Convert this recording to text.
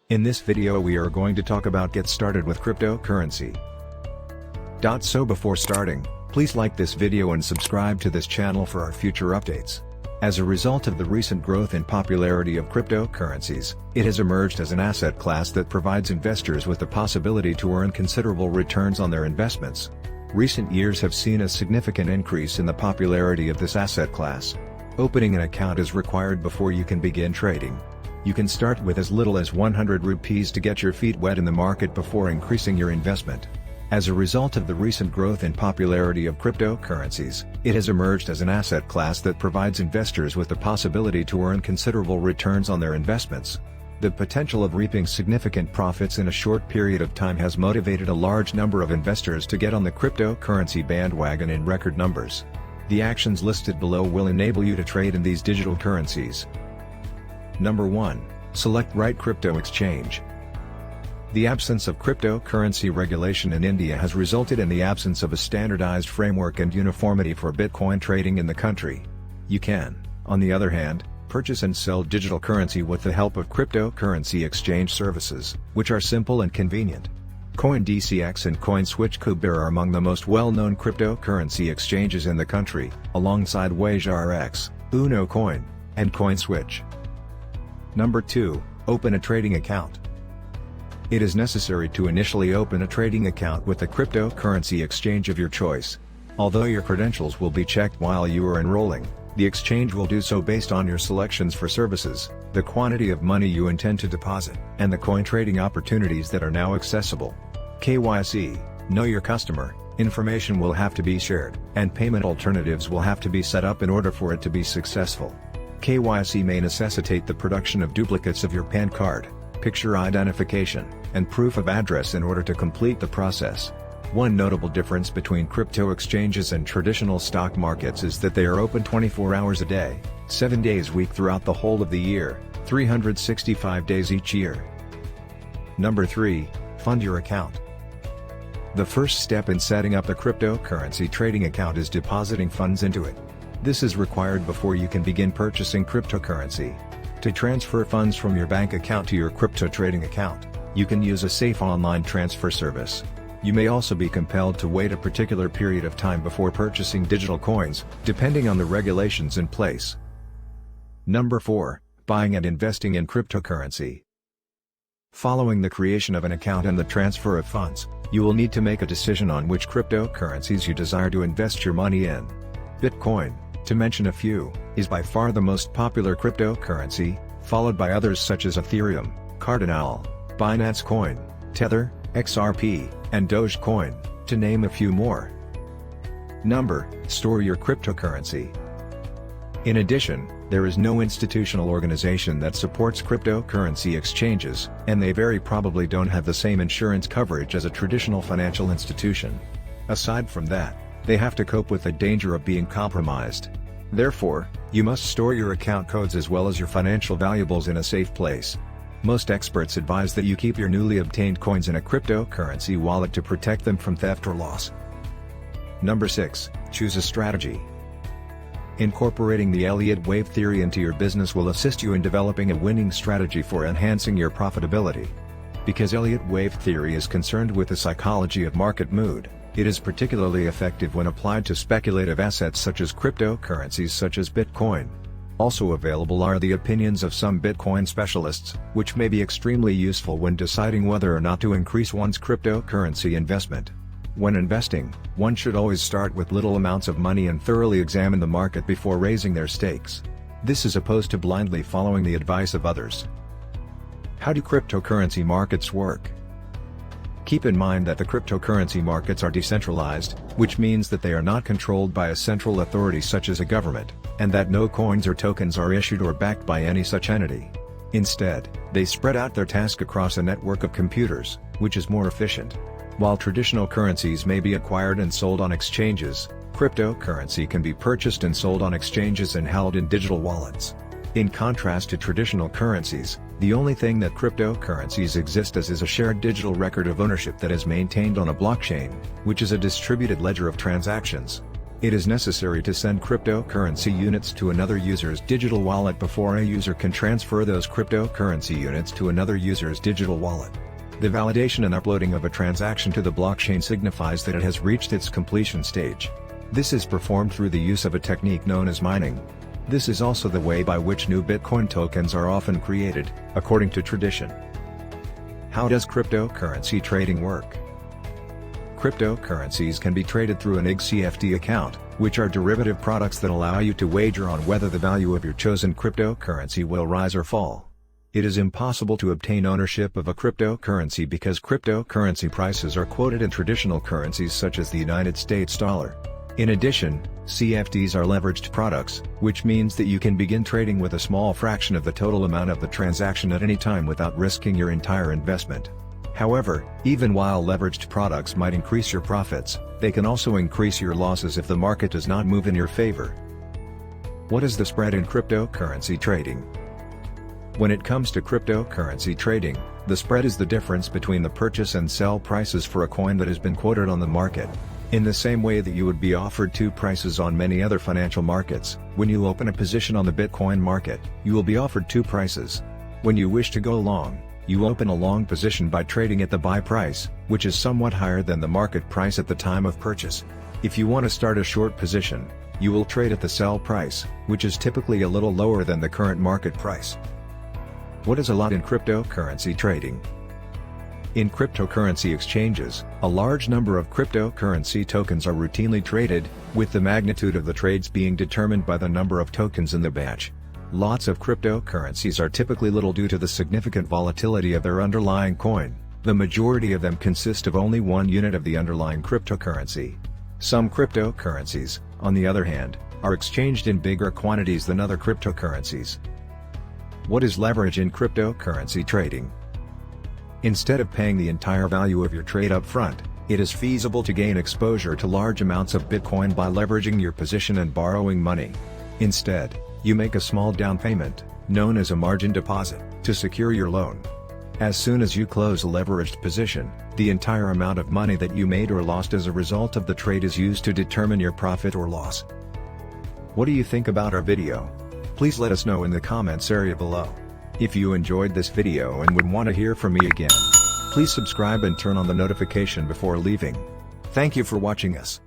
In this video we are going to talk about get started with cryptocurrency. So before starting, please like this video and subscribe to this channel for our future updates. As a result of the recent growth in popularity of cryptocurrencies, it has emerged as an asset class that provides investors with the possibility to earn considerable returns on their investments. Recent years have seen a significant increase in the popularity of this asset class. Opening an account is required before you can begin trading. You can start with as little as 100 rupees to get your feet wet in the market before increasing your investment. As a result of the recent growth in popularity of cryptocurrencies, it has emerged as an asset class that provides investors with the possibility to earn considerable returns on their investments. The potential of reaping significant profits in a short period of time has motivated a large number of investors to get on the cryptocurrency bandwagon in record numbers. The actions listed below will enable you to trade in these digital currencies. Number 1. Select right crypto exchange. The absence of cryptocurrency regulation in India has resulted in the absence of a standardized framework and uniformity for Bitcoin trading in the country. You can, on the other hand, purchase and sell digital currency with the help of cryptocurrency exchange services, which are simple and convenient. CoinDCX and CoinSwitch are among the most well-known cryptocurrency exchanges in the country, alongside WageRx, Uno Coin, and CoinSwitch. Number 2. Open a trading account. It is necessary to initially open a trading account with the cryptocurrency exchange of your choice. Although your credentials will be checked while you are enrolling, the exchange will do so based on your selections for services, the quantity of money you intend to deposit, and the coin trading opportunities that are now accessible. KYC, know your customer, information will have to be shared, and payment alternatives will have to be set up in order for it to be successful. KYC may necessitate the production of duplicates of your PAN card, picture identification, and proof of address in order to complete the process. One notable difference between crypto exchanges and traditional stock markets is that they are open 24 hours a day, 7 days a week throughout the whole of the year, 365 days each year. Number 3. Fund your account. The first step in setting up a cryptocurrency trading account is depositing funds into it. This is required before you can begin purchasing cryptocurrency. To transfer funds from your bank account to your crypto trading account, you can use a safe online transfer service. You may also be compelled to wait a particular period of time before purchasing digital coins, depending on the regulations in place. Number 4. Buying and investing in cryptocurrency. Following the creation of an account and the transfer of funds, you will need to make a decision on which cryptocurrencies you desire to invest your money in. Bitcoin, to mention a few, is by far the most popular cryptocurrency, followed by others such as Ethereum, Cardano, Binance Coin, Tether, XRP, and Dogecoin, to name a few more. Number, store your cryptocurrency. In addition, there is no institutional organization that supports cryptocurrency exchanges, and they very probably don't have the same insurance coverage as a traditional financial institution. Aside from that, they have to cope with the danger of being compromised. Therefore, you must store your account codes as well as your financial valuables in a safe place. Most experts advise that you keep your newly obtained coins in a cryptocurrency wallet to protect them from theft or loss. Number 6. Choose a strategy. Incorporating the Elliott Wave theory into your business will assist you in developing a winning strategy for enhancing your profitability. Because Elliott Wave theory is concerned with the psychology of market mood, it is particularly effective when applied to speculative assets such as cryptocurrencies such as Bitcoin. Also available are the opinions of some Bitcoin specialists, which may be extremely useful when deciding whether or not to increase one's cryptocurrency investment. When investing, one should always start with little amounts of money and thoroughly examine the market before raising their stakes. This is opposed to blindly following the advice of others. How do cryptocurrency markets work? Keep in mind that the cryptocurrency markets are decentralized, which means that they are not controlled by a central authority such as a government, and that no coins or tokens are issued or backed by any such entity. Instead, they spread out their task across a network of computers, which is more efficient. While traditional currencies may be acquired and sold on exchanges, cryptocurrency can be purchased and sold on exchanges and held in digital wallets. In contrast to traditional currencies, the only thing that cryptocurrencies exist as is a shared digital record of ownership that is maintained on a blockchain, which is a distributed ledger of transactions. It is necessary to send cryptocurrency units to another user's digital wallet before a user can transfer those cryptocurrency units to another user's digital wallet. The validation and uploading of a transaction to the blockchain signifies that it has reached its completion stage. This is performed through the use of a technique known as mining. This is also the way by which new Bitcoin tokens are often created, according to tradition. How does cryptocurrency trading work? Cryptocurrencies can be traded through an XCFD account, which are derivative products that allow you to wager on whether the value of your chosen cryptocurrency will rise or fall. It is impossible to obtain ownership of a cryptocurrency because cryptocurrency prices are quoted in traditional currencies such as the United States dollar. In addition, CFDs are leveraged products, which means that you can begin trading with a small fraction of the total amount of the transaction at any time without risking your entire investment. However, even while leveraged products might increase your profits, they can also increase your losses if the market does not move in your favor. What is the spread in cryptocurrency trading? When it comes to cryptocurrency trading, the spread is the difference between the purchase and sell prices for a coin that has been quoted on the market. In the same way that you would be offered two prices on many other financial markets, when you open a position on the Bitcoin market, you will be offered two prices. When you wish to go long, you open a long position by trading at the buy price, which is somewhat higher than the market price at the time of purchase. If you want to start a short position, you will trade at the sell price, which is typically a little lower than the current market price. What is a lot in cryptocurrency trading? In cryptocurrency exchanges, a large number of cryptocurrency tokens are routinely traded, with the magnitude of the trades being determined by the number of tokens in the batch. Lots of cryptocurrencies are typically little due to the significant volatility of their underlying coin. The majority of them consist of only one unit of the underlying cryptocurrency. Some cryptocurrencies, on the other hand, are exchanged in bigger quantities than other cryptocurrencies. What is leverage in cryptocurrency trading? Instead of paying the entire value of your trade up front, it is feasible to gain exposure to large amounts of Bitcoin by leveraging your position and borrowing money. Instead, you make a small down payment, known as a margin deposit, to secure your loan. As soon as you close a leveraged position, the entire amount of money that you made or lost as a result of the trade is used to determine your profit or loss. What do you think about our video? Please let us know in the comments area below. If you enjoyed this video and would want to hear from me again, please subscribe and turn on the notification before leaving. Thank you for watching us.